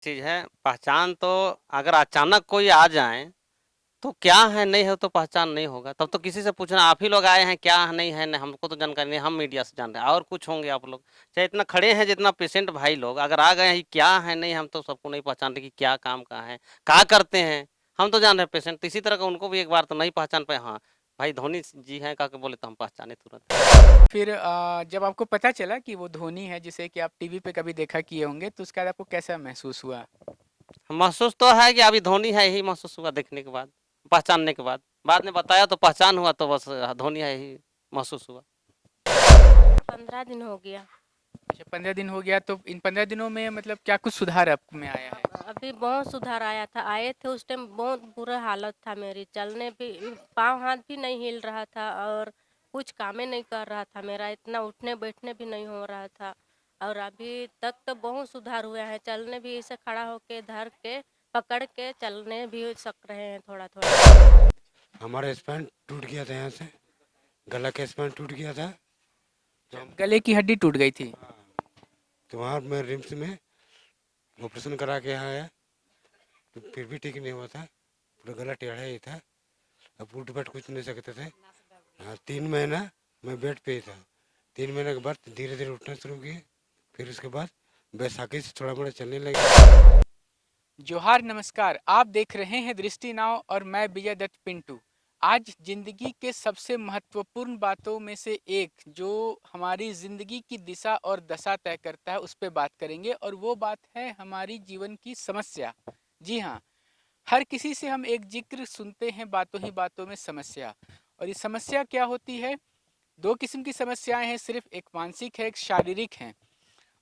चीज़ है, पहचान तो अगर अचानक कोई आ जाए, तो क्या है, नहीं है तो पहचान नहीं होगा। तब तो किसी से पूछना, आप ही लोग आए हैं, क्या है, नहीं है, नहीं हमको तो जानकारी नहीं, हम मीडिया से जान रहे हैं और कुछ होंगे आप लोग। चाहे इतना खड़े हैं जितना पेशेंट भाई लोग, अगर आ गए हैं, क्या है, नहीं हम तो सबको नहीं पहचान रहे कि क्या काम का है, क्या करते हैं, हम तो जान रहे हैं पेशेंट। तो इसी तरह का उनको भी एक बार तो नहीं पहचान पाए, हाँ, भाई धोनी जी हैं कह के बोले तो हम पहचाने तुरंत। फिर जब आपको पता चला कि वो धोनी है जिसे कि आप टीवी पे कभी देखा किए होंगे, तो उसके बाद आपको कैसा महसूस हुआ? महसूस तो है कि अभी धोनी है, यही महसूस हुआ देखने के बाद, पहचानने के बाद। बाद में बताया तो पहचान हुआ, तो बस धोनी है, यही महसूस हुआ। 15 दिन हो गया। अच्छा, 15 दिन हो गया, तो इन 15 दिनों में मतलब क्या कुछ सुधार आप में आया है? अभी बहुत सुधार आया था, आए थे उस टाइम बहुत बुरा हालत था मेरी, चलने भी पाँव हाथ भी नहीं हिल रहा था और कुछ कामें नहीं कर रहा था मेरा, इतना उठने बैठने भी नहीं हो रहा था। और अभी तक तो बहुत सुधार हुआ है, चलने भी ऐसे खड़ा होके धर के पकड़ के चलने भी सक रहे हैं थोड़ा थोड़ा। हमारा स्पाइन टूट गया था, यहाँ से गला का स्पाइन टूट गया था। तो अच्छा, हम गले की हड्डी टूट गई थी। हाँ, तो वहाँ मैं रिम्स में ऑपरेशन करा के आया, तो फिर भी ठीक नहीं हुआ था, पूरा गला टेढ़ा ही था। अब उठ बैठ कुछ नहीं सकते थे। हाँ, 3 महीना मैं बेड पे ही था। 3 महीने के बाद धीरे धीरे उठना शुरू किए, फिर उसके बाद बैसाखी से थोड़ा मोड़ा चलने लगे। जोहार, नमस्कार। आप देख रहे हैं दृष्टि नाव और मैं विजय दत्त पिंटू। आज जिंदगी के सबसे महत्वपूर्ण बातों में से एक, जो हमारी जिंदगी की दिशा और दशा तय करता है, उस पे बात करेंगे और वो बात है हमारी जीवन की समस्या। जी हाँ, हर किसी से हम एक जिक्र सुनते हैं, बातों ही बातों में समस्या। और ये समस्या क्या होती है? दो किस्म की समस्याएं हैं, सिर्फ एक मानसिक है, एक शारीरिक है।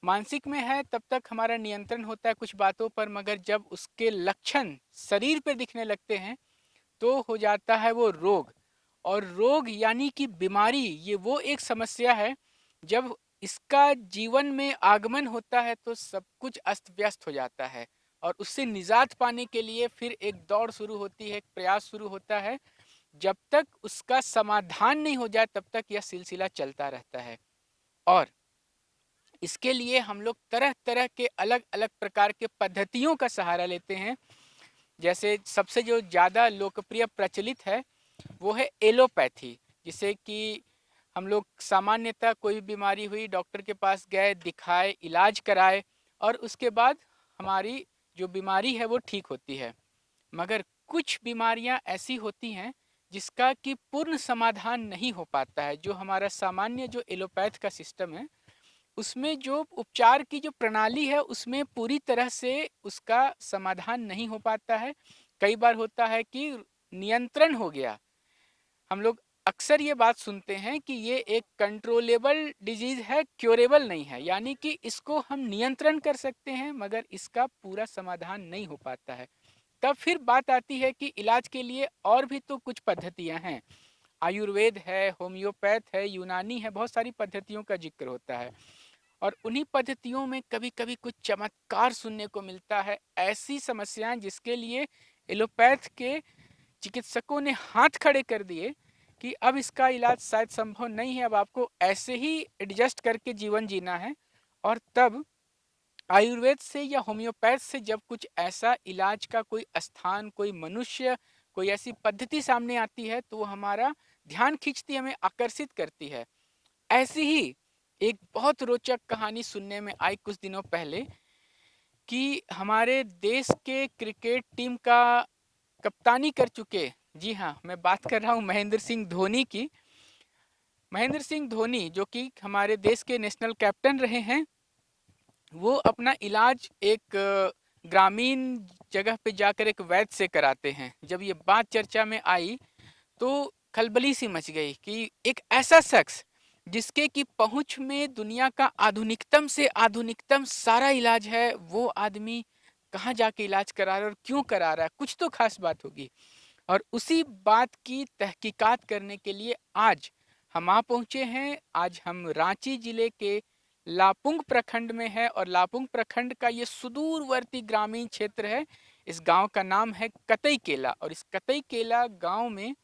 मानसिक में है तब तक हमारा नियंत्रण होता है कुछ बातों पर, मगर जब उसके लक्षण शरीर पर दिखने लगते हैं तो हो जाता है वो रोग। और रोग यानी कि बीमारी, ये वो एक समस्या है, जब इसका जीवन में आगमन होता है तो सब कुछ अस्त व्यस्त हो जाता है। और उससे निजात पाने के लिए फिर एक दौड़ शुरू होती है, एक प्रयास शुरू होता है। जब तक उसका समाधान नहीं हो जाए तब तक यह सिलसिला चलता रहता है। और इसके लिए हम लोग तरह तरह के अलग अलग प्रकार के पद्धतियों का सहारा लेते हैं। जैसे सबसे जो ज़्यादा लोकप्रिय प्रचलित है वो है एलोपैथी, जिसे कि हम लोग सामान्यतः कोई बीमारी हुई, डॉक्टर के पास गए, दिखाए, इलाज कराए और उसके बाद हमारी जो बीमारी है वो ठीक होती है। मगर कुछ बीमारियां ऐसी होती हैं जिसका कि पूर्ण समाधान नहीं हो पाता है। जो हमारा सामान्य जो एलोपैथ का सिस्टम है, उसमें जो उपचार की जो प्रणाली है उसमें पूरी तरह से उसका समाधान नहीं हो पाता है। कई बार होता है कि नियंत्रण हो गया। हम लोग अक्सर ये बात सुनते हैं कि ये एक कंट्रोलेबल डिजीज है, क्योरेबल नहीं है, यानी कि इसको हम नियंत्रण कर सकते हैं मगर इसका पूरा समाधान नहीं हो पाता है। तब फिर बात आती है कि इलाज के लिए और भी तो कुछ पद्धतियां हैं। आयुर्वेद है, होम्योपैथ है, यूनानी है, बहुत सारी पद्धतियों का जिक्र होता है। और उन्हीं पद्धतियों में कभी कभी कुछ चमत्कार सुनने को मिलता है, ऐसी समस्याएं जिसके लिए एलोपैथ के चिकित्सकों ने हाथ खड़े कर दिए कि अब इसका इलाज शायद संभव नहीं है, अब आपको ऐसे ही एडजस्ट करके जीवन जीना है। और तब आयुर्वेद से या होम्योपैथ से जब कुछ ऐसा इलाज का कोई स्थान, कोई मनुष्य, कोई ऐसी पद्धति सामने आती है तो वो हमारा ध्यान खींचती है, हमें आकर्षित करती है। ऐसी ही एक बहुत रोचक कहानी सुनने में आई कुछ दिनों पहले कि हमारे देश के क्रिकेट टीम का कप्तानी कर चुके, जी हाँ, मैं बात कर रहा हूँ महेंद्र सिंह धोनी की। महेंद्र सिंह धोनी जो कि हमारे देश के नेशनल कैप्टन रहे हैं, वो अपना इलाज एक ग्रामीण जगह पे जाकर एक वैद्य से कराते हैं। जब ये बात चर्चा में आई तो खलबली सी मच गई कि एक ऐसा शख्स जिसके की पहुंच में दुनिया का आधुनिकतम से आधुनिकतम सारा इलाज है, वो आदमी कहाँ जाके इलाज करा रहा है और क्यों करा रहा है, कुछ तो खास बात होगी। और उसी बात की तहकीकात करने के लिए आज हम आ पहुंचे हैं। आज हम रांची जिले के लापुंग प्रखंड में है और लापुंग प्रखंड का ये सुदूरवर्ती ग्रामीण क्षेत्र है। इस गांव का नाम है कतई केला और इस कतई केला गांव में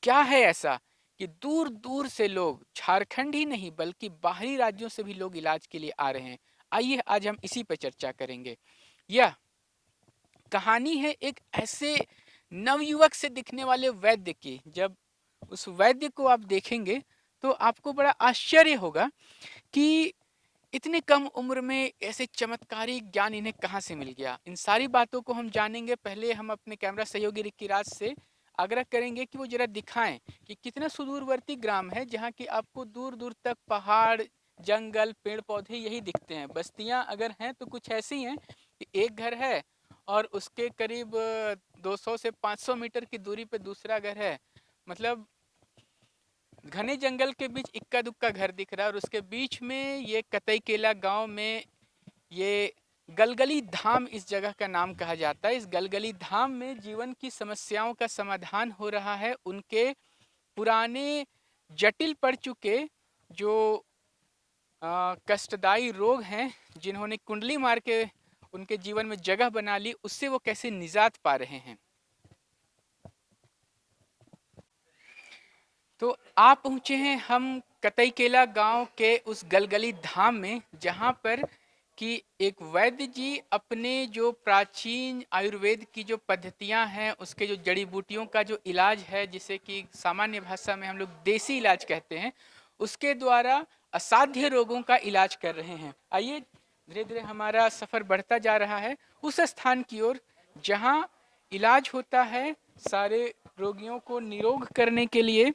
क्या है ऐसा कि दूर दूर से लोग, झारखंड ही नहीं बल्कि बाहरी राज्यों से भी लोग इलाज के लिए आ रहे हैं। आइए आज हम इसी पर चर्चा करेंगे। यह कहानी है एक ऐसे नवयुवक से दिखने वाले वैद्य की। जब उस वैद्य को आप देखेंगे तो आपको बड़ा आश्चर्य होगा कि इतने कम उम्र में ऐसे चमत्कारी ज्ञान इन्हें कहाँ से मिल गया। इन सारी बातों को हम जानेंगे। पहले हम अपने कैमरा सहयोगी रिक्की राज से आग्रह करेंगे कि वो जरा दिखाएं कि कितना सुदूरवर्ती ग्राम है जहाँ की आपको दूर दूर तक पहाड़, जंगल, पेड़ पौधे यही दिखते हैं। बस्तियां अगर हैं तो कुछ ऐसी हैं कि एक घर है और उसके करीब 200 से 500 मीटर की दूरी पे दूसरा घर है। मतलब घने जंगल के बीच इक्का दुक्का घर दिख रहा है और उसके बीच में ये कतई केला गांव में ये गलगली धाम इस जगह का नाम कहा जाता है। इस गलगली धाम में जीवन की समस्याओं का समाधान हो रहा है। उनके पुराने जटिल पड़ चुके जो कष्टदायी रोग हैं, जिन्होंने कुंडली मार के उनके जीवन में जगह बना ली, उससे वो कैसे निजात पा रहे हैं। तो आप पहुंचे हैं हम कतई केला गांव के उस गलगली धाम में, जहां पर कि एक वैद्य जी अपने जो प्राचीन आयुर्वेद की जो पद्धतियां हैं, उसके जो जड़ी बूटियों का जो इलाज है, जिसे कि सामान्य भाषा में हम लोग देसी इलाज कहते हैं, उसके द्वारा असाध्य रोगों का इलाज कर रहे हैं। आइए धीरे धीरे हमारा सफर बढ़ता जा रहा है उस स्थान की ओर जहां इलाज होता है सारे रोगियों को निरोग करने के लिए।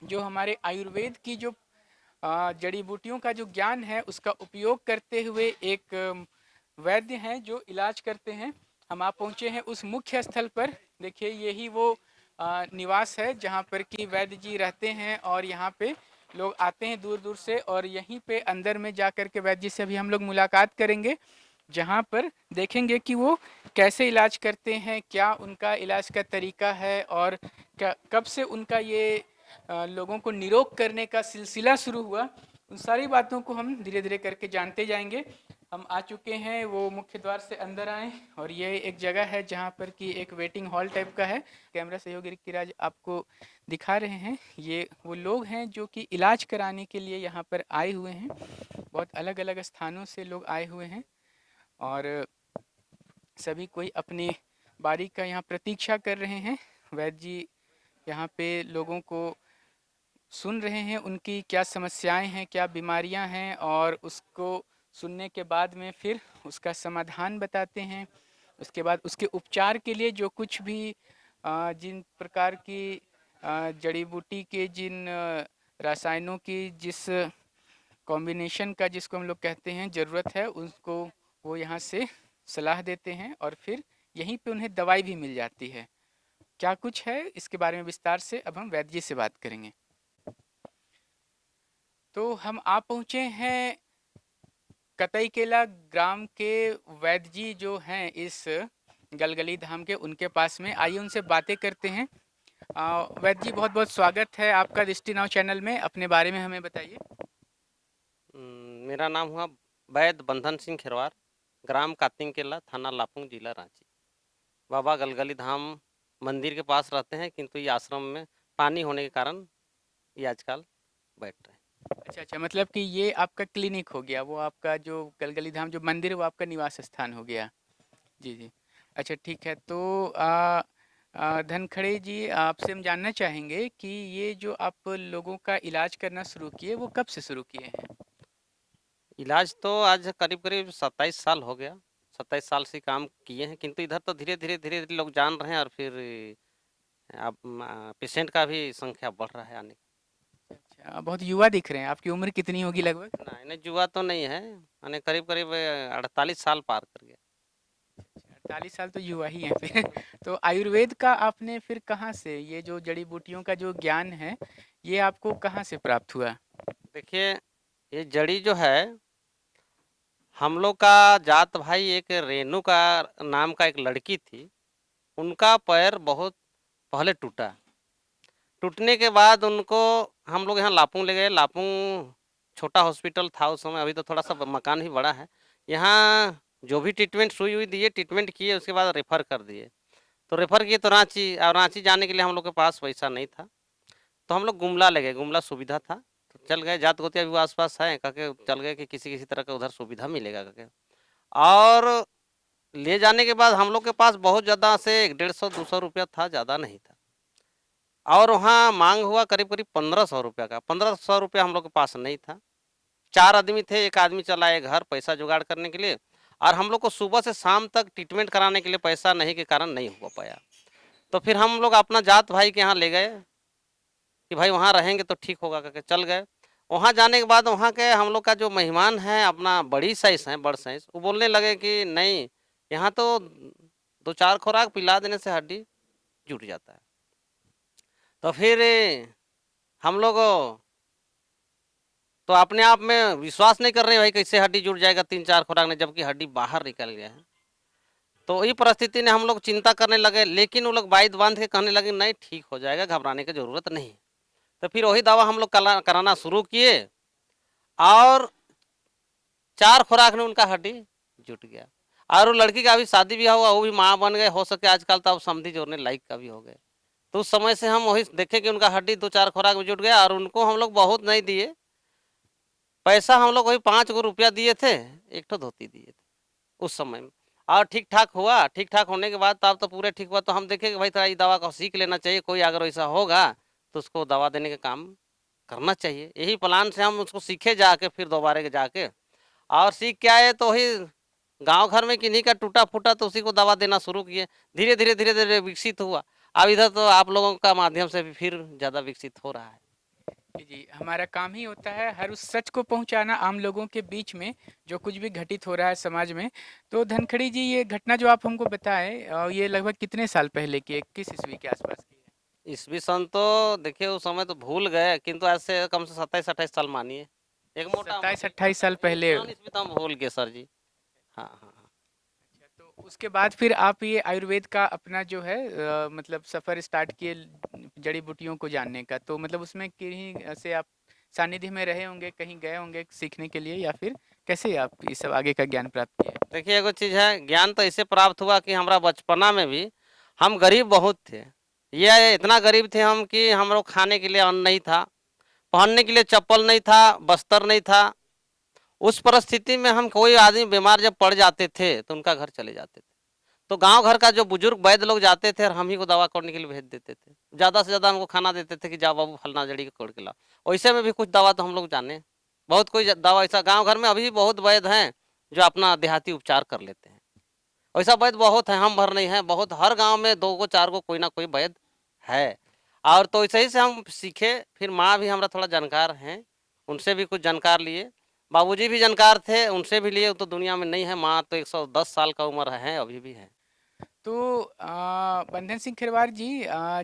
जो हमारे आयुर्वेद की जो जड़ी बूटियों का जो ज्ञान है उसका उपयोग करते हुए एक वैद्य हैं जो इलाज करते हैं। हम आप पहुंचे हैं उस मुख्य स्थल पर। देखिए यही वो निवास है जहां पर कि वैद्य जी रहते हैं और यहाँ पे लोग आते हैं दूर दूर से। और यहीं पे अंदर में जा कर के वैद्य जी से अभी हम लोग मुलाकात करेंगे, जहाँ पर देखेंगे कि वो कैसे इलाज करते हैं, क्या उनका इलाज का तरीका है और कब से उनका ये लोगों को निरोग करने का सिलसिला शुरू हुआ। उन सारी बातों को हम धीरे धीरे करके जानते जाएंगे। हम आ चुके हैं, वो मुख्य द्वार से अंदर आए और ये एक जगह है जहाँ पर कि एक वेटिंग हॉल टाइप का है। कैमरा सहयोगी रिक्की राज आपको दिखा रहे हैं। ये वो लोग हैं जो कि इलाज कराने के लिए यहाँ पर आए हुए हैं। बहुत अलग अलग स्थानों से लोग आए हुए हैं और सभी कोई अपनी बारी का यहाँ प्रतीक्षा कर रहे हैं। वैद्य जी यहाँ पे लोगों को सुन रहे हैं, उनकी क्या समस्याएं हैं, क्या बीमारियां हैं, और उसको सुनने के बाद में फिर उसका समाधान बताते हैं। उसके बाद उसके उपचार के लिए जो कुछ भी जिन प्रकार की जड़ी बूटी के जिन रसायनों की जिस कॉम्बिनेशन का जिसको हम लोग कहते हैं ज़रूरत है, उसको वो यहाँ से सलाह देते हैं और फिर यहीं पे उन्हें दवाई भी मिल जाती है। क्या कुछ है इसके बारे में विस्तार से अब हम वैद्य जी से बात करेंगे। तो हम आप पहुँचे हैं कतई केला ग्राम के वैद्य जी जो हैं इस गलगली धाम के, उनके पास में। आइए उनसे बातें करते हैं। वैद्य जी बहुत बहुत स्वागत है आपका दृष्टि नाउ चैनल में। अपने बारे में हमें बताइए। मेरा नाम हुआ वैद्य बंधन सिंह खिरवार, ग्राम कातिंग केला, थाना लापुंग, जिला रांची। बाबा गलगली धाम मंदिर के पास रहते हैं, किंतु ये आश्रम में पानी होने के कारण ये आजकल बैठ रहे हैं। अच्छा अच्छा, मतलब कि ये आपका क्लिनिक हो गया, वो आपका जो गलगली धाम जो मंदिर है वो आपका निवास स्थान हो गया। जी जी, अच्छा ठीक है। तो धनखड़े जी, आपसे हम जानना चाहेंगे कि ये जो आप लोगों का इलाज करना शुरू किए वो कब से शुरू किए हैं? इलाज तो आज करीब करीब 27 साल हो गया। 27 साल से काम किए हैं, किंतु इधर तो धीरे धीरे लोग जान रहे हैं और फिर अब पेशेंट का भी संख्या बढ़ रहा है आने का। अच्छा, बहुत युवा दिख रहे हैं। आपकी उम्र कितनी होगी लगभग? नहीं नहीं, जुआ तो नहीं है, यानी करीब करीब 48 साल पार कर गया। 48 साल तो युवा ही है फिर। तो आयुर्वेद का आपने फिर कहाँ से, ये जो जड़ी बूटियों का जो ज्ञान है, ये आपको कहाँ से प्राप्त हुआ? देखिए, ये जड़ी जो है, हम लोग का जात भाई एक रेनू का नाम का एक लड़की थी, उनका पैर बहुत पहले टूटा। टूटने के बाद उनको हम लोग यहाँ लापुंग ले गए। लापुंग छोटा हॉस्पिटल था उस समय, अभी तो थोड़ा सा मकान ही बड़ा है। यहाँ जो भी ट्रीटमेंट सुई हुई दिए, ट्रीटमेंट किए, उसके बाद रेफ़र कर दिए। तो रेफ़र किए तो रांची, और रांची जाने के लिए हम लोग के पास पैसा नहीं था, तो हम लोग गुमला ले गए। गुमला सुविधा था तो चल गए, जात गोतिया भी आस पास है, कह के चल गए कि किसी किसी तरह का उधर सुविधा मिलेगा कह के। और ले जाने के बाद हम लोग के पास बहुत ज़्यादा से 150-200 रुपया था, ज़्यादा नहीं था। और वहाँ मांग हुआ करीब करीब 1500 रुपया का। 1500 रुपया हम लोग के पास नहीं था। 4 आदमी थे, एक आदमी चला है घर पैसा जुगाड़ करने के लिए, और हम लोग को सुबह से शाम तक ट्रीटमेंट कराने के लिए पैसा नहीं के कारण नहीं हो पाया। तो फिर हम लोग अपना जात भाई के यहाँ ले गए कि भाई वहाँ रहेंगे तो ठीक होगा करके चल गए। वहाँ जाने के बाद वहाँ के हम लोग का जो मेहमान है अपना बड़ी साइज है, बड़ साइज, वो बोलने लगे कि नहीं, यहाँ तो 2-4 खुराक पिला देने से हड्डी जुट जाता है। तो फिर हम लोग तो अपने आप में विश्वास नहीं कर रहे भाई कैसे हड्डी जुड़ जाएगा 3-4 खुराक में, जबकि हड्डी बाहर निकल गया है। तो वही परिस्थिति ने हम लोग चिंता करने लगे, लेकिन वो लोग बाइद बांध के कहने लगे नहीं ठीक हो जाएगा, घबराने की जरूरत नहीं। तो फिर वही दवा हम लोग कराना शुरू किए, और 4 खुराक में उनका हड्डी जुट गया। और वो लड़की का अभी शादी भी हुआ, वो भी माँ बन गए, हो सके आजकल तो अब समधी जोड़ने लायक का भी हो गए। तो उस समय से हम वही देखे कि उनका हड्डी 2-4 खुराक में जुट गया, और उनको हम लोग बहुत नहीं दिए पैसा, हम लोग वही 5 गो रुपया दिए थे, एक ठो धोती दिए थे उस समय में। और ठीक ठाक हुआ। ठीक ठाक होने के बाद तब तो पूरे ठीक हुआ, तो हम देखे कि भाई थोड़ा ये दवा को सीख लेना चाहिए, कोई अगर वैसा होगा तो उसको दवा देने का काम करना चाहिए। यही प्लान से हम उसको सीखे जाके, फिर दोबारा के जाके और सीख के आए, तो वही गांव घर में किन्हीं का टूटा फूटा तो उसी को दवा देना शुरू किए। धीरे धीरे धीरे धीरे विकसित हुआ। अब इधर तो आप लोगों का माध्यम से भी फिर ज़्यादा विकसित हो रहा है। जी, हमारा काम ही होता है हर उस सच को पहुंचाना आम लोगों के बीच में, जो कुछ भी घटित हो रहा है समाज में। तो धनखड़ी जी, ये घटना जो आप हमको बताए, ये लगभग कितने साल पहले की है, किस ईस्वी के आसपास की है? ईस्वी सन तो देखिए उस समय तो भूल गए, किंतु ऐसे कम से 27-28 साल मानिए, एक मोटा 27-28 साल पहले। ईस्वी तो हम भूल गए सर जी। हाँ हाँ हाँ। अच्छा, तो उसके बाद फिर आप ये आयुर्वेद का अपना जो है मतलब सफ़र स्टार्ट किए जड़ी बूटियों को जानने का। तो मतलब उसमें कहीं से आप सानिध्य में रहे होंगे, कहीं गए होंगे सीखने के लिए, या फिर कैसे आप ये सब आगे का ज्ञान प्राप्त किए? देखिए एगो चीज़ है, ज्ञान तो ऐसे प्राप्त हुआ कि हमारा बचपना में भी हम गरीब बहुत थे। ये इतना गरीब थे हम कि हम लोग खाने के लिए अन्न नहीं था, पहनने के लिए चप्पल नहीं था, बस्तर नहीं था। उस परिस्थिति में हम कोई आदमी बीमार जब पड़ जाते थे तो उनका घर चले जाते थे। तो गांव घर का जो बुजुर्ग वैद्य लोग जाते थे और हम ही को दवा करने के लिए भेज देते थे। ज़्यादा से ज़्यादा हमको खाना देते थे कि जाओ बाबू फलना जड़ी के कोड़ के लाओ। वैसे में भी कुछ दवा तो हम लोग जाने, बहुत कोई दवा ऐसा गांव घर में अभी भी बहुत वैद्य हैं जो अपना देहाती उपचार कर लेते हैं। वैसा वैद्य बहुत है, हम भर नहीं है, बहुत हर गांव में 2 गो 4 गो कोई ना कोई वैद्य है। और तो ऐसे ही से हम सीखे। फिर माँ भी हमारा थोड़ा जानकार हैं, उनसे भी कुछ जानकार लिए। बाबूजी भी जानकार थे, उनसे भी लिए। वो तो दुनिया में नहीं है, माँ तो 110 साल का उम्र है, अभी भी है। तो बंधन सिंह खिरवार जी,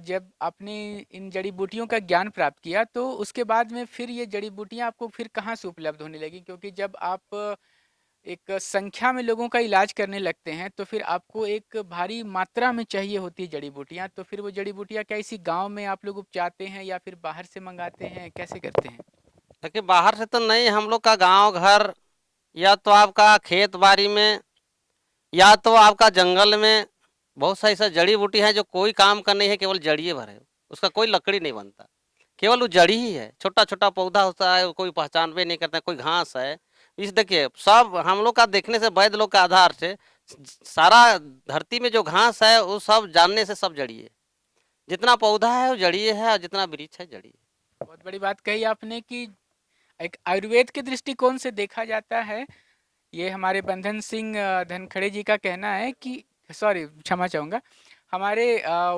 जब आपने इन जड़ी बूटियों का ज्ञान प्राप्त किया, तो उसके बाद में फिर ये जड़ी बूटियां आपको फिर कहाँ से उपलब्ध होने लगी? क्योंकि जब आप एक संख्या में लोगों का इलाज करने लगते हैं, तो फिर आपको एक भारी मात्रा में चाहिए होती है जड़ी बूटियां। तो फिर वो जड़ी बूटियां क्या इसी गांव में आप लोग उपचाते हैं, या फिर बाहर से मंगाते हैं, कैसे करते हैं? देखिए बाहर से तो नहीं, हम लोग का गांव घर या तो आपका खेत बाड़ी में या तो आपका जंगल में बहुत सारी ऐसा जड़ी बूटी है जो कोई काम का नहीं है, केवल जड़िए भर है, उसका कोई लकड़ी नहीं बनता, केवल वो जड़ी ही है। छोटा छोटा पौधा होता है, कोई पहचान भी नहीं करता, कोई घास है। इस देखिए सब हम लोग का देखने से, वैद्य लोग का आधार से सारा धरती में जो घास है वो सब जानने से सब जड़िए, जितना पौधा है वो जड़िए है, और जितना वृक्ष है जड़िए। बहुत बड़ी बात कही आपने कि एक आयुर्वेद के दृष्टिकोण से देखा जाता है। ये हमारे बंधन सिंह धनखड़े जी का कहना है कि, सॉरी क्षमा चाहूँगा, हमारे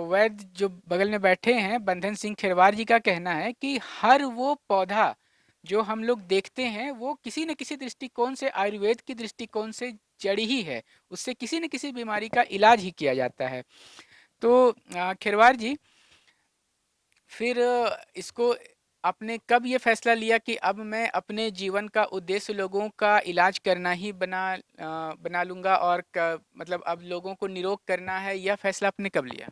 वैद्य जो बगल में बैठे हैं बंधन सिंह खिरवार जी का कहना है कि हर वो पौधा जो हम लोग देखते हैं वो किसी न किसी दृष्टिकोण से, आयुर्वेद की दृष्टिकोण से जड़ी ही है, उससे किसी न किसी बीमारी का इलाज ही किया जाता है। तो खिरवार जी, फिर इसको आपने कब ये फैसला लिया कि अब मैं अपने जीवन का उद्देश्य लोगों का इलाज करना ही बना लूँगा, और मतलब अब लोगों को निरोग करना है, यह फैसला आपने कब लिया?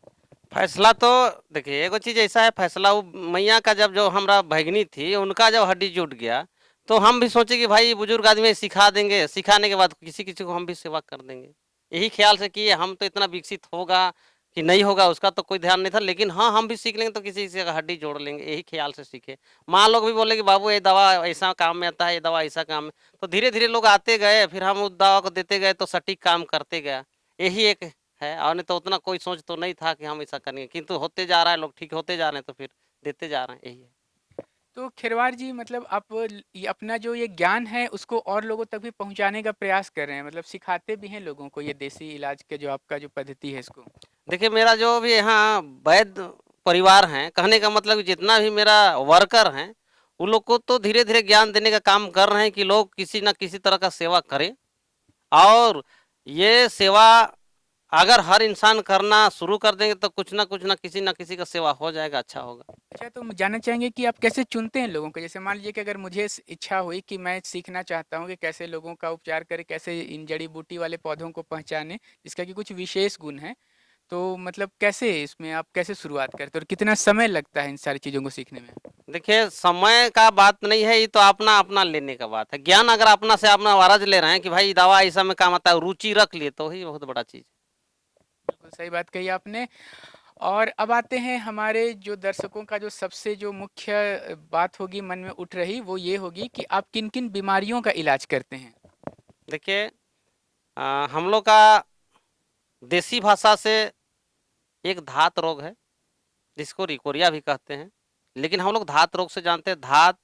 फैसला तो देखिए एगो चीज ऐसा है, फैसला वो मैया का जब जो हमारा भगनी थी उनका जब हड्डी जुट गया, तो हम भी सोचे कि भाई बुजुर्ग आदमी सिखा देंगे, सिखाने के बाद किसी किसी को हम भी सेवा कर देंगे। यही ख्याल से कि हम तो इतना विकसित होगा कि नहीं होगा उसका तो कोई ध्यान नहीं था, लेकिन हाँ हम भी सीख लेंगे तो किसी किसी का हड्डी जोड़ लेंगे, यही ख्याल से सीखे। माँ लोग भी बोले कि बाबू ये दवा ऐसा काम में आता है, ये दवा ऐसा काम में। तो धीरे धीरे लोग आते गए, फिर हम उस दवा को देते गए तो सटीक काम करते गया। यही एक है, और नहीं तो उतना कोई सोच तो नहीं था कि हम ऐसा करेंगे, किंतु होते जा रहा है, लोग ठीक होते जा रहे हैं तो फिर देते जा रहे हैं, यही है। तो खिरवार जी मतलब आप ये अपना जो ये ज्ञान है उसको और लोगों तक भी पहुंचाने का प्रयास कर रहे हैं, मतलब सिखाते भी हैं लोगों को ये देसी इलाज के जो आपका जो पद्धति है इसको। देखिए मेरा जो भी यहाँ वैद्य परिवार हैं, कहने का मतलब जितना भी मेरा वर्कर हैं, उन लोग को तो धीरे धीरे ज्ञान देने का काम कर रहे हैं कि लोग किसी ना किसी तरह का सेवा करें, और ये सेवा अगर हर इंसान करना शुरू कर देंगे तो कुछ ना किसी ना किसी का सेवा हो जाएगा, अच्छा होगा। अच्छा, तो जानना चाहेंगे कि आप कैसे चुनते हैं लोगों को? जैसे मान लीजिए कि अगर मुझे इच्छा हुई कि मैं सीखना चाहता हूँ कि कैसे लोगों का उपचार करें, कैसे इन जड़ी बूटी वाले पौधों को पहचाने जिसका कि कुछ विशेष गुण है, तो मतलब कैसे इसमें आप कैसे शुरुआत करते हैं और कितना समय लगता है इन सारी चीज़ों को सीखने में? देखिए समय का बात नहीं है, ये तो अपना अपना लेने का बात है। ज्ञान अगर अपना से अपना वारज ले रहे हैं कि भाई दवा ऐसा में काम आता है, रुचि रख लिए तो ही बहुत बड़ा चीज। बिल्कुल सही बात कही आपने। और अब आते हैं हमारे जो दर्शकों का जो सबसे जो मुख्य बात होगी मन में उठ रही, वो ये होगी कि आप किन-किन बीमारियों का इलाज करते हैं? देखिए हम लोग का देसी भाषा से एक धात रोग है जिसको रिकोरिया भी कहते हैं, लेकिन हम लोग धात रोग से जानते हैं धात,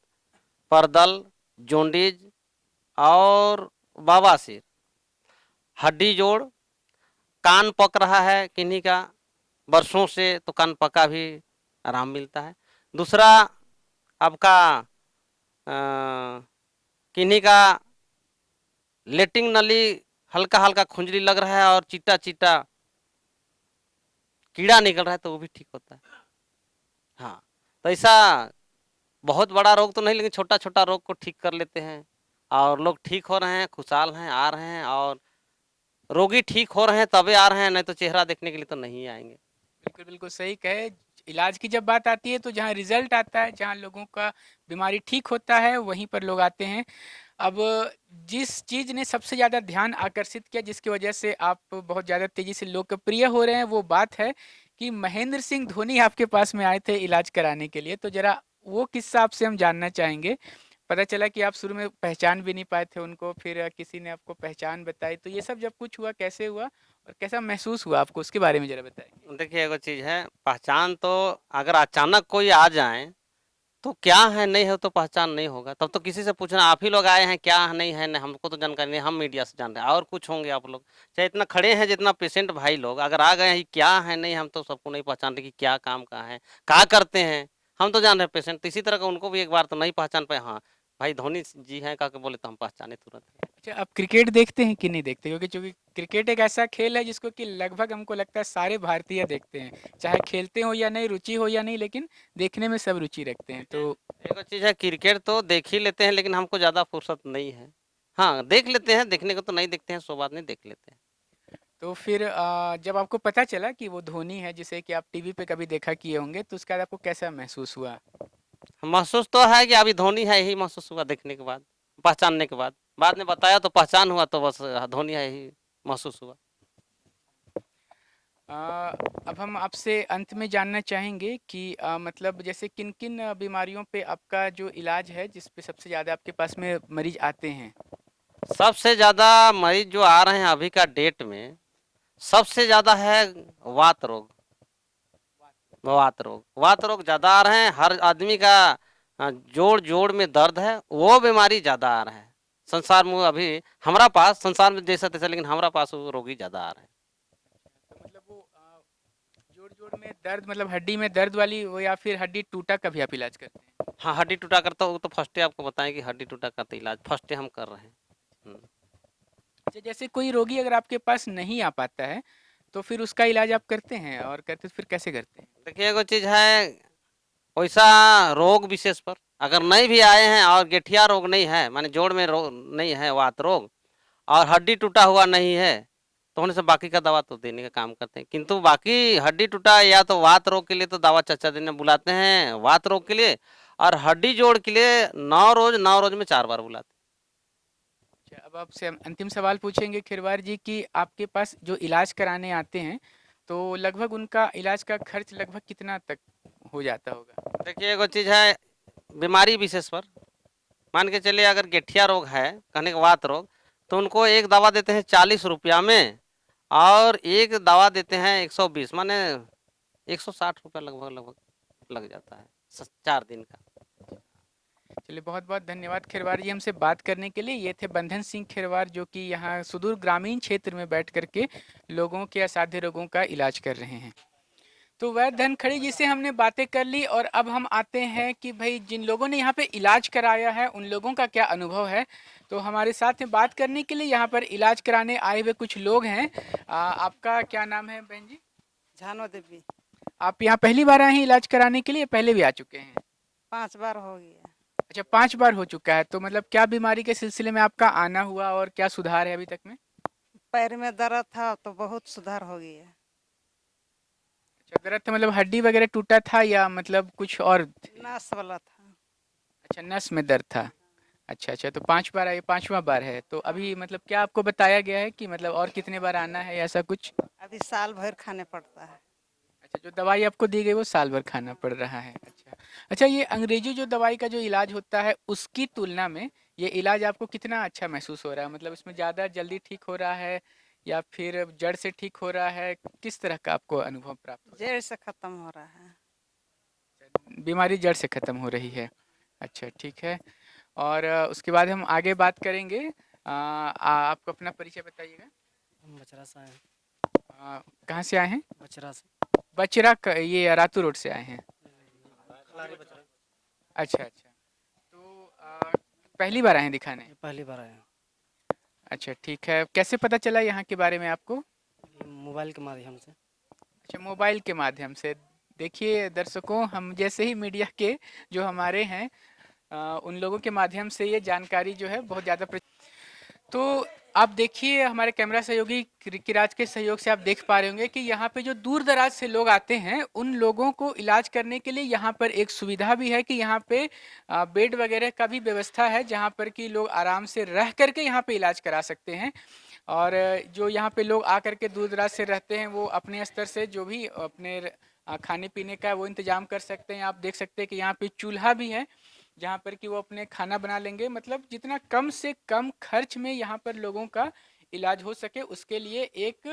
परदल, जोंडिज और बवासीर, हड्डी जोड़, कान पक रहा है किन्हीं का वर्षों से तो कान पका भी आराम मिलता है। दूसरा आपका किन्हीं का लेटिंग नली हल्का हल्का खुंजली लग रहा है और चीटा चीटा कीड़ा निकल रहा है तो वो भी ठीक होता है। हाँ, तो ऐसा बहुत बड़ा रोग तो नहीं, लेकिन छोटा छोटा रोग को ठीक कर लेते हैं, और लोग ठीक हो रहे हैं, खुशहाल हैं, आ रहे हैं, और रोगी ठीक हो रहे हैं तबे आ रहे हैं, नहीं तो चेहरा देखने के लिए तो नहीं आएंगे। बिल्कुल, बिल्कुल सही कहे। इलाज की जब बात आती है तो जहाँ रिज़ल्ट आता है, जहाँ लोगों का बीमारी ठीक होता है, वहीं पर लोग आते हैं। अब जिस चीज़ ने सबसे ज़्यादा ध्यान आकर्षित किया, जिसकी वजह से आप बहुत ज़्यादा तेज़ी से लोकप्रिय हो रहे हैं, वो बात है कि महेंद्र सिंह धोनी आपके पास में आए थे इलाज कराने के लिए। तो ज़रा वो किस्सा आपसे हम जानना चाहेंगे। पता चला कि आप शुरू में पहचान भी नहीं पाए थे उनको, फिर किसी ने आपको पहचान बताई। तो ये सब जब कुछ हुआ, कैसे हुआ और कैसा महसूस हुआ आपको? उसके बारे में ज़रा बताएँ। देखिए एगो चीज है, पहचान तो अगर अचानक कोई आ जाए तो क्या है नहीं है तो पहचान नहीं होगा, तब तो किसी से पूछना आप ही लोग आए हैं क्या है नहीं है, नहीं हमको तो जानकारी नहीं, हम मीडिया से जान रहे हैं, और कुछ होंगे आप लोग चाहे इतना खड़े हैं जितना पेशेंट भाई लोग अगर आ गए हैं क्या है नहीं, हम तो सबको नहीं पहचान रहे कि क्या काम का है, क्या करते हैं, हम तो जान रहे हैं पेशेंट, तो इसी तरह का उनको भी एक बार तो नहीं पहचान पाए, हाँ भाई धोनी जी हैं कह के बोले तो हम पहचाने तुरंत। अच्छा, आप क्रिकेट देखते हैं कि नहीं देखते? क्योंकि चूँकि क्रिकेट एक ऐसा खेल है जिसको कि लगभग हमको लगता है सारे भारतीय देखते हैं। चाहे खेलते हो या नहीं, रुचि हो या नहीं, लेकिन देखने में सब रुचि रखते हैं। तो एक चीज है, क्रिकेट तो देख ही लेते हैं लेकिन हमको ज्यादा फुर्सत नहीं है। हाँ देख लेते हैं, देखने को तो नहीं देखते हैं, सो बात नहीं, देख लेते हैं। तो फिर जब आपको पता चला कि वो धोनी है जिसे कि आप टीवी पे कभी देखा किए होंगे, तो उसके बाद आपको कैसा महसूस हुआ? महसूस तो है कि अभी धोनी है, यही महसूस हुआ देखने के बाद, पहचानने के बाद में बताया तो पहचान हुआ, तो बस धोनी है यही महसूस हुआ। अ, अब हम आपसे अंत में जानना चाहेंगे कि मतलब जैसे किन-किन बीमारियों पे आपका जो इलाज है, जिस पे सबसे ज़्यादा आपके पास में मरीज़ आते हैं? सबसे ज्यादा मरीज जो आ रहे हैं अभी का डेट में, सबसे ज्यादा है वात रोग। वात रोग ज्यादा आ रहे हैं, हर आदमी का जोड़ जोड़ में दर्द है, वो बीमारी ज्यादा आ रहा है संसार में अभी, हमारा पास संसार में जैसा तैसा, लेकिन हमारा पास वो रोगी ज्यादा आ रहे हैं। तो मतलब वो जोड़-जोड़ में दर्द, मतलब हड्डी में दर्द वाली, वो या फिर हड्डी टूटा का भी आप इलाज करते हैं? हाँ हड्डी टूटा करता वो तो फर्स्ट आपको बताएं कि हड्डी टूटा करते इलाज फर्स्ट हम कर रहे हैं। हम्म। अच्छा, जैसे कोई रोगी अगर आपके पास नहीं आ पाता है, तो फिर उसका इलाज आप करते हैं और करते तो फिर कैसे करते हैं? देखिए एगो चीज है, वैसा रोग विशेष पर अगर नहीं भी आए हैं और गेठिया रोग नहीं है, माने जोड़ में रोग नहीं है, वात रोग, और हड्डी टूटा हुआ नहीं है, तो होने से बाकी का दवा तो देने का काम करते हैं, किंतु बाकी हड्डी टूटा या तो वात रोग के लिए तो दवा चर्चा देने बुलाते हैं वात रोग के लिए, और हड्डी जोड़ के लिए 9 रोज में 4 बार बुलाते अच्छा, अब आपसे हम अंतिम सवाल पूछेंगे खिरवार जी कि आपके पास जो इलाज कराने आते हैं, तो लगभग उनका इलाज का खर्च लगभग कितना तक हो जाता होगा? हैं। देखिए एगो चीज है, बीमारी विशेष पर मान के चलिए अगर गेठिया रोग है, कहने का वात रोग, तो उनको एक दवा देते हैं 40 रुपया में, और एक दवा देते हैं 120, माने 160 रुपया लगभग लगभग लग जाता है 4 दिन का। चलिए बहुत बहुत धन्यवाद खिरवार जी हमसे बात करने के लिए। ये थे बंधन सिंह खिरवार जो कि यहाँ सुदूर ग्रामीण क्षेत्र में बैठ करके लोगों के असाध्य रोगों का इलाज कर रहे हैं। तो वैद्य धनखड़ी जी से हमने बातें कर ली और अब हम आते हैं कि भाई जिन लोगों ने यहाँ पे इलाज कराया है उन लोगों का क्या अनुभव है। तो हमारे साथ में बात करने के लिए यहाँ पर इलाज कराने आए हुए कुछ लोग हैं। आपका क्या नाम है बहन जी? झानो देवी। आप यहाँ पहली बार आए हैं इलाज कराने के लिए, पहले भी आ चुके हैं? 5 बार हो गया। अच्छा 5 बार हो चुका है। तो मतलब क्या बीमारी के सिलसिले में आपका आना हुआ और क्या सुधार है अभी तक में? पैर में दर्द था तो बहुत सुधार हो गया। अच्छा दर्द था मतलब हड्डी वगैरह टूटा था या मतलब कुछ और? नस वाला था। अच्छा नस में दर्द था। अच्छा अच्छा, तो 5 बार आए, 5वां बार है। तो अभी मतलब क्या आपको बताया गया है कि मतलब और कितने बार आना है या ऐसा कुछ? अभी साल भर खाने पड़ता है। अच्छा जो दवाई आपको दी गई वो साल भर खाना पड़ रहा है। अच्छा अच्छा, ये अंग्रेजी जो दवाई का जो इलाज होता है उसकी तुलना में ये इलाज आपको कितना अच्छा महसूस हो रहा है? मतलब इसमें ज़्यादा जल्दी ठीक हो रहा है या फिर जड़ से ठीक हो रहा है? किस तरह का आपको अनुभव प्राप्त हो रहा जड़ से खत्म हो रहा है। है? बीमारी जड़ से खत्म हो रही है। अच्छा ठीक है। और उसके बाद हम आगे बात करेंगे। आपको अपना परिचय बताइएगा। हम बचरा से आए हैं। कहाँ से आए हैं? बचरा से। बचरा ये रातू रोड से आए हैं। खलारी बचरा। अच्छा अच्छा, तो पहली बार आए हैं दिखाने? ये पहली बार आए हैं। अच्छा ठीक है। कैसे पता चला यहाँ के बारे में आपको? ये मोबाइल के माध्यम से। अच्छा मोबाइल के माध्यम से। देखिए दर्शकों, हम जैसे ही मीडिया के जो हमारे हैं उन लोगों के माध्यम से ये जानकारी जो है बहुत ज़्यादा तो आप देखिए हमारे कैमरा सहयोगी किराज के सहयोग से आप देख पा रहे होंगे कि यहाँ पे जो दूर दराज से लोग आते हैं उन लोगों को इलाज करने के लिए यहाँ पर एक सुविधा भी है कि यहाँ पे बेड वगैरह का भी व्यवस्था है जहाँ पर कि लोग आराम से रह करके यहाँ पे इलाज करा सकते हैं। और जो यहाँ पे लोग आकर के दूर दराज से रहते हैं वो अपने स्तर से जो भी अपने खाने पीने का वो इंतजाम कर सकते हैं। आप देख सकते हैं कि यहाँ पे चूल्हा भी है जहाँ पर कि वो अपने खाना बना लेंगे। मतलब जितना कम से कम खर्च में यहाँ पर लोगों का इलाज हो सके उसके लिए एक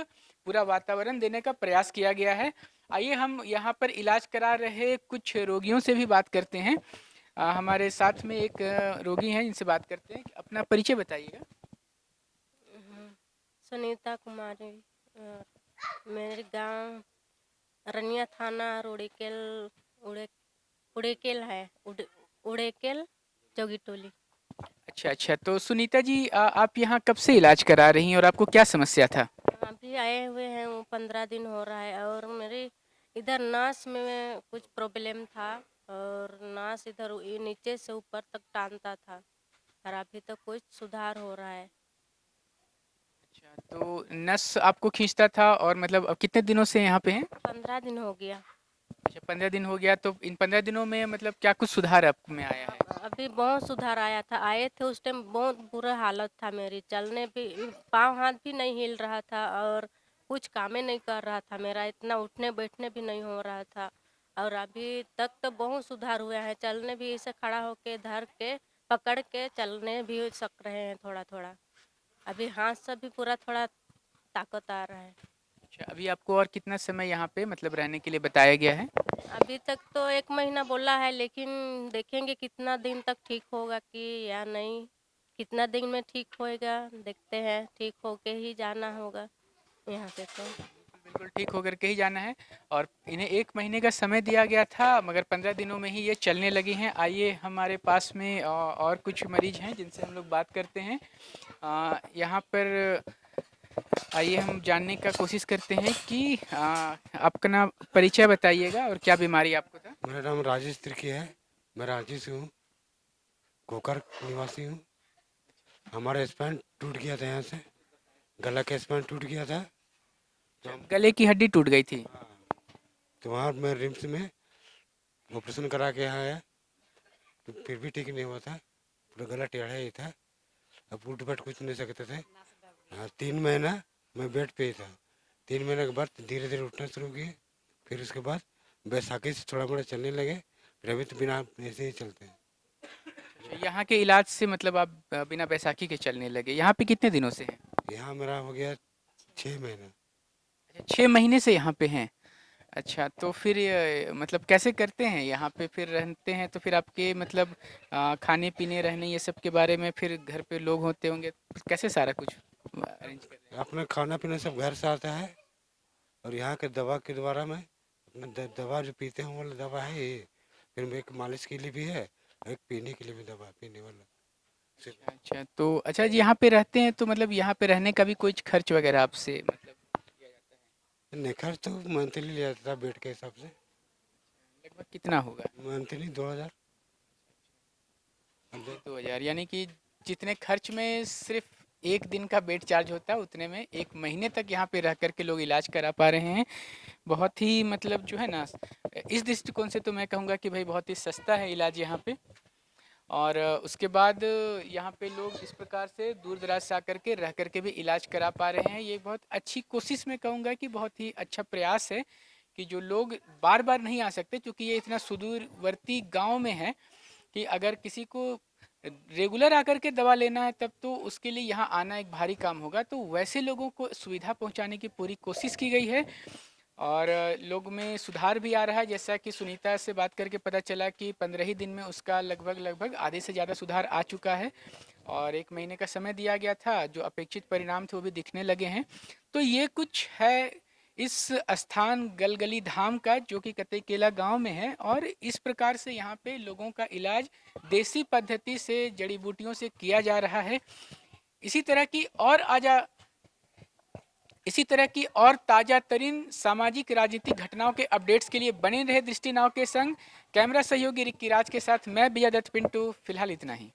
पूरा वातावरण देने का प्रयास किया गया है। आइए हम यहाँ पर इलाज करा रहे कुछ रोगियों से भी बात करते हैं। हमारे साथ में एक रोगी हैं, इनसे बात करते हैं। अपना परिचय बताइएगा। सुनीता कुमारी। मेरे गांव रनिया थाना रोड़ेकेल उड़े उड़ेकेल है उड़ेकेल जोगी टोली। अच्छा अच्छा, तो सुनीता जी आप यहाँ कब से इलाज करा रही हैं और आपको क्या समस्या था? अभी आए हुए हैं वो 15 दिन हो रहा है और मेरे इधर नास में कुछ प्रॉब्लम था और नास इधर नीचे से ऊपर तक टानता था और अभी तक कुछ सुधार हो रहा है। अच्छा, तो नस आपको खींचता था और मतलब अब कितने दिनों से यहाँ पे हैं? 15 दिन हो गया। अच्छा 15 दिन हो गया। तो इन 15 दिनों में मतलब क्या कुछ सुधार आप में आया है? अभी बहुत सुधार आया था। आए थे उस टाइम बहुत बुरा हालत था मेरी, चलने भी पाँव हाथ भी नहीं हिल रहा था और कुछ कामें नहीं कर रहा था मेरा, इतना उठने बैठने भी नहीं हो रहा था। और अभी तक तो बहुत सुधार हुआ है, चलने भी ऐसे खड़ा होके धर के पकड़ के चलने भी सक रहे हैं थोड़ा थोड़ा। अभी हाथ से भी पूरा थोड़ा ताकत आ रहा है। अच्छा अभी आपको और कितना समय यहाँ पे मतलब रहने के लिए बताया गया है? अभी तक तो 1 महीना बोला है लेकिन देखेंगे कितना दिन तक ठीक होगा कि या नहीं, कितना दिन में ठीक होएगा देखते हैं। ठीक होके ही जाना होगा यहाँ से तो। बिल्कुल ठीक होकर के ही जाना है। और इन्हें 1 महीने का समय दिया गया था मगर 15 दिनों में ही ये चलने लगी हैं। आइए हमारे पास में और कुछ मरीज हैं जिनसे हम लोग बात करते हैं। यहाँ पर आइए हम जानने का कोशिश करते हैं कि अपना परिचय बताइएगा और क्या बीमारी आपको था? मेरा नाम राजेश त्रिखी है। मैं रांची से हूँ, कोकर निवासी हूँ। हमारा स्पाइन टूट गया था, यहाँ से गला का स्पाइन टूट गया था। तो गले की हड्डी टूट गई थी। तो वहाँ मैं रिम्स में ऑपरेशन करा के यहाँ आया तो फिर भी ठीक नहीं हुआ था। पूरा गला टेढ़ा ही था, अब उठ बैठ कुछ नहीं सकते थे। हाँ 3 महीना मैं बेड पे ही था। 3 महीने के बाद धीरे धीरे उठना शुरू किए। फिर उसके बाद बैसाखी से थोड़ा मोड़ा चलने लगे। फिर अभी तो बिना ऐसे ही चलते हैं। यहाँ के इलाज से मतलब आप बिना बैसाखी के चलने लगे। यहाँ पे कितने दिनों से हैं? यहाँ मेरा हो गया 6 महीना। 6 महीने से यहाँ पे हैं। अच्छा, तो फिर मतलब कैसे करते हैं यहाँ पे, फिर रहते हैं तो फिर आपके मतलब खाने पीने रहने ये सब के बारे में फिर घर पे लोग होते होंगे, कैसे सारा कुछ अरेंज कर रहे हैं? अपना खाना पीना सब घर से आता है, और यहाँ के दवा के द्वारा में अपना दवा जो पीते हैं वो वाला दवा है ये। फिर एक मालिश के लिए भी है, और एक पीने के लिए भी दवा पीने वाला। सिर्फ अच्छा, तो अच्छा जी, यहाँ पे रहते हैं तो मतलब यहाँ पे रहने का भी कुछ खर्च वगैरह आपसे मतलब किया जाता है? नहीं, खर्च तो मंथली लिया जाता है बेड के हिसाब से। लगभग कितना होगा? मंथली 2000। 2000, यानी कि जितने खर्च में सिर्फ एक दिन का बेड चार्ज होता है उतने में एक महीने तक यहाँ पे रह करके लोग इलाज करा पा रहे हैं। बहुत ही मतलब जो है ना, इस दृष्टिकोण से तो मैं कहूँगा कि भाई बहुत ही सस्ता है इलाज यहाँ पे। और उसके बाद यहाँ पे लोग इस प्रकार से दूर दराज से आकर के रह करके भी इलाज करा पा रहे हैं। ये बहुत अच्छी कोशिश मैं कहूँगा कि बहुत ही अच्छा प्रयास है कि जो लोग बार बार नहीं आ सकते, क्योंकि ये इतना सुदूरवर्ती गांव में है कि अगर किसी को रेगुलर आकर के दवा लेना है तब तो उसके लिए यहाँ आना एक भारी काम होगा। तो वैसे लोगों को सुविधा पहुँचाने की पूरी कोशिश की गई है और लोग में सुधार भी आ रहा है। जैसा कि सुनीता से बात करके पता चला कि 15 ही दिन में उसका लगभग आधे से ज़्यादा सुधार आ चुका है और 1 महीने का समय दिया गया था, जो अपेक्षित परिणाम थे वो भी दिखने लगे हैं। तो ये कुछ है इस स्थान गलगली धाम का, जो कि कतेकेला गांव में है, और इस प्रकार से यहाँ पे लोगों का इलाज देसी पद्धति से जड़ी बूटियों से किया जा रहा है। इसी तरह की और ताज़ा तरीन सामाजिक राजनीतिक घटनाओं के अपडेट्स के लिए बने रहे दृष्टि नाव के संग। कैमरा सहयोगी रिक्की राज के साथ मैं विजय दत्त पिंटू। फिलहाल इतना ही।